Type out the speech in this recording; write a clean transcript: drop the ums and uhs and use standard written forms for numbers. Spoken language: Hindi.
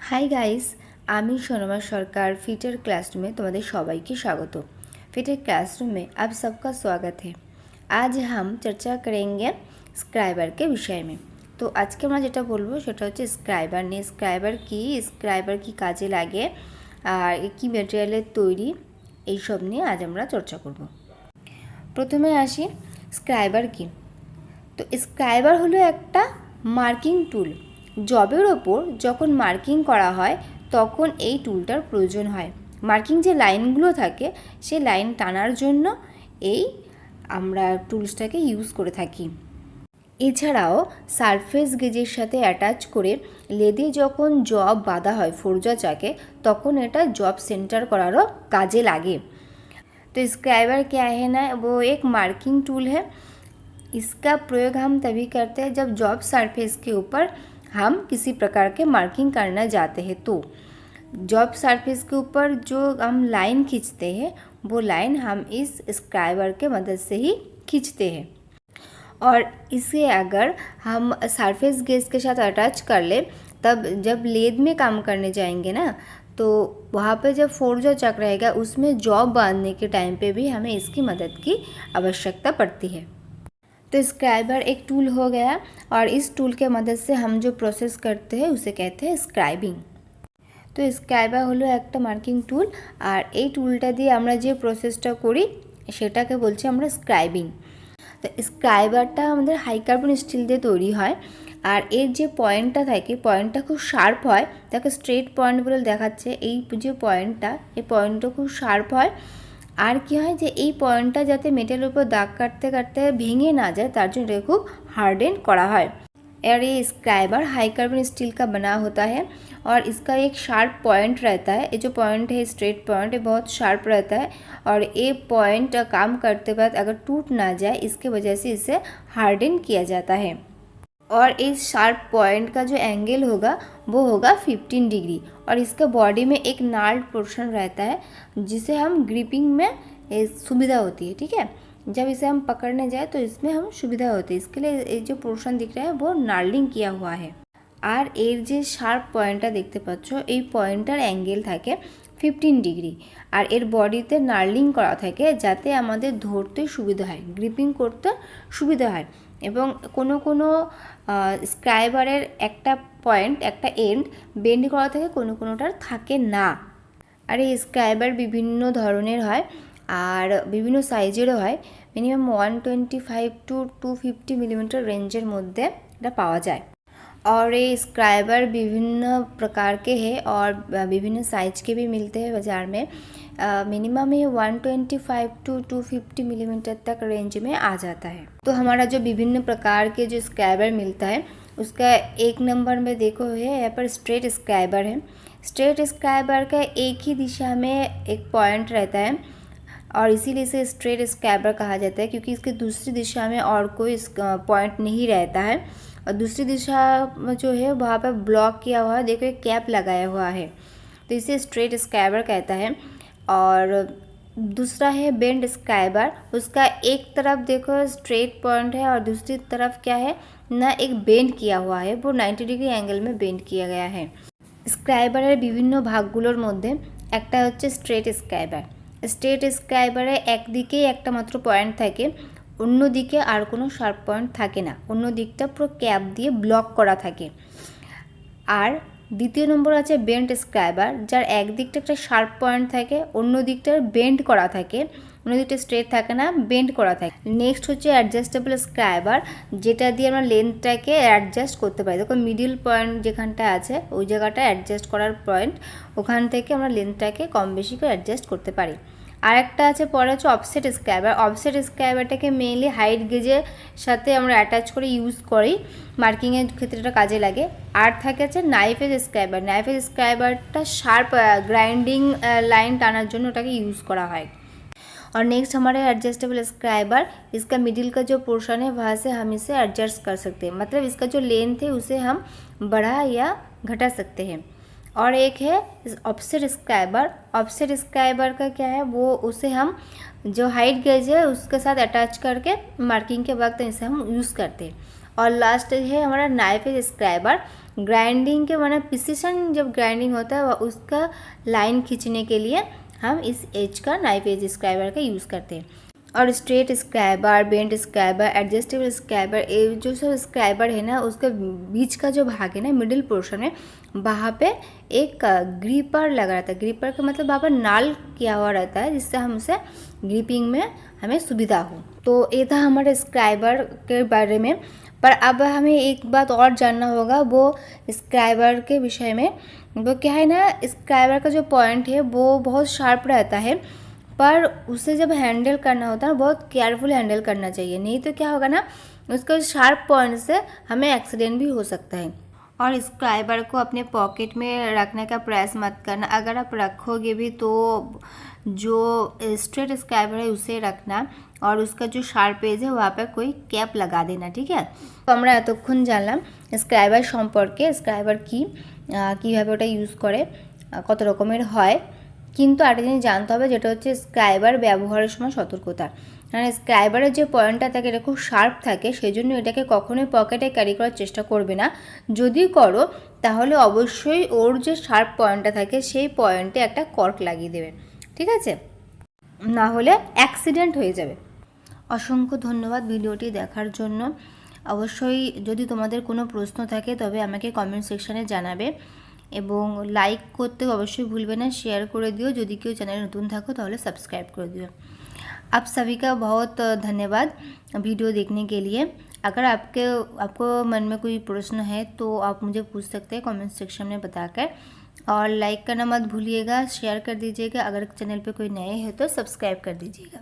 हाय गाइस, आमी सोनमा सरकार फिटर क्लासरूम तुम्हारे सबाई की स्वागत। फिटर क्लासरूम में आप सबका स्वागत है। आज हम चर्चा करेंगे स्क्राइबर के विषय में। तो आज के আমরা যেটা বলবো সেটা হচ্ছে স্ক্রাইবার নিয়ে। স্ক্রাইবার কি কাজে লাগে আর কি ম্যাটেরিয়ালের তৈরি এই সব নিয়ে আজ আমরা চর্চা করব। প্রথমে আসি স্ক্রাইবার কি। তো স্ক্রাইবার হলো একটা মার্কিং টুল। জবের ওপর যখন মার্কিং করা হয় তখন এই টুলটার প্রয়োজন হয়। মার্কিং যে লাইনগুলো থাকে সেই লাইন টানার জন্য এই আমরা টুলসটাকে ইউজ করে থাকি। এছাড়াও সারফেস গেজের সাথে অ্যাটাচ করে লেদে যখন জব বাঁধা হয় ফোরজা চাকে তখন এটা জব সেন্টার করারও কাজে লাগে। तो स्क्राइबर क्या है ना, वो एक मार्किंग टूल है। इसका प्रयोग हम तभी करते हैं जब जॉब सरफेस के ऊपर हम किसी प्रकार के मार्किंग करना चाहते हैं। तो जॉब सरफेस के ऊपर जो हम लाइन खींचते हैं वो लाइन हम इस स्क्राइबर के मदद से ही खींचते हैं। और इसे अगर हम सरफेस गेज के साथ अटैच कर ले तब जब लेद में काम करने जाएंगे ना, तो वहाँ पे जब फोरजा चक रहेगा उसमें जॉब बांधने के टाइम पे भी हमें इसकी मदद की आवश्यकता पड़ती है। तो स्क्राइबर एक टूल हो गया और इस टूल के मदद से हम जो प्रोसेस करते हैं उसे कहते हैं स्क्राइबिंग। तो स्क्राइबर हलो एक मार्किंग टूल और ये टूलटा दिए আমরা যে প্রসেসটা করি সেটাকে বলছি আমরা স্ক্রাইবিং। তো স্ক্রাইবারটা আমাদের হাই কার্বন স্টিল দিয়ে তৈরি হয় আর এর যে পয়েন্টটা থাকে পয়েন্টটা খুব শার্প হয়, তাকে স্ট্রেট পয়েন্ট বলে দেখাচ্ছে। এই যে পয়েন্টটা এই পয়েন্টটা খুব শার্প হয় আর কি হয় যে এই পয়েন্টটা যাতে মেটেলের উপর দাগ কাটতে কাটতে ভেঙে না যায় তার জন্য এটা খুব हार्डन करा है। और ये स्क्राइबर हाई कार्बन स्टील का बना होता है और इसका एक शार्प पॉइंट रहता है। ये जो पॉइंट है स्ट्रेट पॉइंट है बहुत शार्प रहता है और ये पॉइंट काम करते वक्त अगर टूट ना जाए इसके वजह से इसे हार्डन किया जाता है। और इस शार्प पॉइंट का जो एंगल होगा वो होगा 15 डिग्री और इसका बॉडी में एक नाल्ड पोर्शन रहता है जिसे हम ग्रिपिंग में सुविधा होती है। ठीक है, जब इसे हम पकड़ने जाए तो इसमें हम सुविधा होती है, इसके लिए ये जो पोर्शन दिख रहा है वो नाल्डिंग किया हुआ है। और एर जो शार्प पॉइंटটা देखते পাচ্ছ এই পয়েন্টটার অ্যাঙ্গেল থাকে 15 ডিগ্রি আর এর বডিতে নার্লিং করা থাকে যাতে আমাদের ধরতে সুবিধা হয়, গ্রিপিং করতে সুবিধা হয়। এবং কোনো কোনো স্ক্রাইবারের একটা পয়েন্ট একটা এন্ড বেন্ড করা থাকে, কোনো কোনোটার থাকে না। আর এই স্ক্রাইবার বিভিন্ন ধরনের হয় আর বিভিন্ন সাইজেরও হয়। মিনিমাম 125 टू 250 मिलीमीटर रेंजर मध्य এটা পাওয়া যায়। और ये स्क्राइबर विभिन्न प्रकार के हैं और विभिन्न साइज के भी मिलते हैं बाज़ार में। मिनिमम ये 125 टू 250 मिलीमीटर तक रेंज में आ जाता है। तो हमारा जो विभिन्न प्रकार के जो स्क्राइबर मिलता है उसका एक नंबर में देखो है यहाँ पर स्ट्रेट स्क्राइबर है। स्ट्रेट स्क्राइबर का एक ही दिशा में एक पॉइंट रहता है और इसीलिए इसे स्ट्रेट स्क्राइबर कहा जाता है क्योंकि इसके दूसरी दिशा में और कोई पॉइंट नहीं रहता है और दूसरी दिशा जो है वहाँ पर ब्लॉक किया हुआ है, देखो एक कैप लगाया हुआ है तो इसे स्ट्रेट स्क्राइबर कहता है। और दूसरा है बेंड स्क्राइबर, उसका एक तरफ देखो स्ट्रेट पॉइंट है और दूसरी तरफ क्या है ना एक बेंड किया हुआ है, वो 90 डिग्री एंगल में बेंड किया गया है। स्क्राइबारेर विभिन्न भागगुलोर मध्य एकटा होच्छे स्ट्रेट स्क्राइबर। स्ट्रेट स्क्राइबारे एकदिकेई एकटा मात्र पॉइंट थाके, अन्यदिके आर कोनो शार्प पॉइंट थाके ना, अन्य दिकटा पुरो कैप दिए ब्लक करा थाके। और द्वितीय नम्बर आछे बेंड स्क्राइबर, जार एक दिकटा एकटा शार्प पॉइंट थाके अन्य दिकटा बेंड करा थाके, अन्य दिकटा स्ट्रेट थाके ना बेंड करा थाके। नेक्स्ट होच्छे एडजास्टेबल स्क्राइबर जेटा दिए आमरा लेंथटाके एडजास्ट करते पारी। देखो मिडिल पॉइंट जेखानटा आछे ओई जायगाटा एडजास्ट करार पॉइंट, ओखान थेके आमरा लेंथटाके कम बेशी करे एडजास्ट करते पारी। আরেকটা আছে পরে হচ্ছে অফসেট স্ক্রাইবার। অফসেট স্ক্রাইবারটাকে মেইনলি হাইট গেজের সাথে আমরা অ্যাটাচ করে ইউজ করি, মার্কিংয়ের ক্ষেত্রে এটা কাজে লাগে। আর থাকে আছে knife edge scriber. Knife edge স্ক্রাইবারটা শার্প গ্রাইন্ডিং লাইন টানার জন্য ওটাকে ইউজ করা হয়। और नेक्स्ट हमारे एडजस्टेबल स्क्राइबर, इसका मिडिल का जो पोर्शन है वहाँ से हम इसे एडजस्ट कर सकते हैं, मतलब इसका जो लेंथ है उसे हम बढ़ा या घटा सकते हैं। और एक है ऑफसेट स्क्राइबर। ऑफसेट स्क्राइबर का क्या है वो उसे हम जो हाइट गेज है उसके साथ अटैच करके मार्किंग के वक्त इसे हम यूज़ करते हैं। और लास्ट है हमारा नाइफ एज स्क्राइबर। ग्राइंडिंग के माने प्रिसिशन जब ग्राइंडिंग होता है उसका लाइन खींचने के लिए हम इस एज का नाइफ एज स्क्राइबर का यूज़ करते हैं। और straight scriber, bent scriber, adjustable scriber, ये जो सब स्क्राइबर है ना उसका बीच का जो भाग है ना मिडिल पोर्शन है वहाँ पे एक ग्रिपर लगा रहता है। ग्रिपर का मतलब वहाँ पर नाल किया हुआ रहता है जिससे हम उसे ग्रिपिंग में हमें सुविधा हो। तो ये था हमारे स्क्राइबर के बारे में। पर अब हमें एक बात और जानना होगा वो स्क्राइबर के विषय में। वो क्या है ना, स्क्राइबर का जो पॉइंट है वो बहुत शार्प रहता है, पर उसे जब हैंडल करना होता है ना बहुत केयरफुल हैंडल करना चाहिए, नहीं तो क्या होगा ना उसके शार्प पॉइंट से हमें एक्सीडेंट भी हो सकता है। और स्क्राइबर को अपने पॉकेट में रखने का प्रयास मत करना, अगर आप रखोगे भी तो जो स्ट्रेट स्क्राइबर है उसे रखना और उसका जो शार्प एज है वहाँ पर कोई कैप लगा देना, ठीक है। তো আমরা এতক্ষণ জানলাম স্ক্রাইবার সম্পর্কে, স্ক্রাইবার কি, কীভাবে ওটা ইউজ করে, কত রকমের হয়। কিন্তু আরেকটা জিনিস জানতে হবে যেটা হচ্ছে স্ক্রাইবার ব্যবহারের সময় সতর্কতা। কারণ স্ক্রাইবারের যে পয়েন্টটা থাকে এটা খুব শার্প থাকে, সেই জন্য এটাকে কখনোই পকেটে ক্যারি করার চেষ্টা করবে না। যদি করো তাহলে অবশ্যই ওর যে শার্প পয়েন্টটা থাকে সেই পয়েন্টে একটা কর্ক লাগিয়ে দেবে, ঠিক আছে, না হলে অ্যাক্সিডেন্ট হয়ে যাবে। অসংখ্য ধন্যবাদ ভিডিওটি দেখার জন্য। অবশ্যই যদি তোমাদের কোনো প্রশ্ন থাকে তবে আমাকে কমেন্ট সেকশানে জানাবে এবং লাইক করতে অবশ্যই ভুলবে না, शेयर করে দিও। যদি কেউ চ্যানেলে নতুন থাকো তাহলে सब्सक्राइब कर दियो। आप सभी का बहुत धन्यवाद वीडियो देखने के लिए। अगर आपको मन में कोई प्रश्न है तो आप मुझे पूछ सकते हैं कमेंट सेक्शन में बताकर, और लाइक करना मत भूलिएगा, शेयर कर दीजिएगा। अगर चैनल पे कोई नए हैं तो सब्सक्राइब कर दीजिएगा।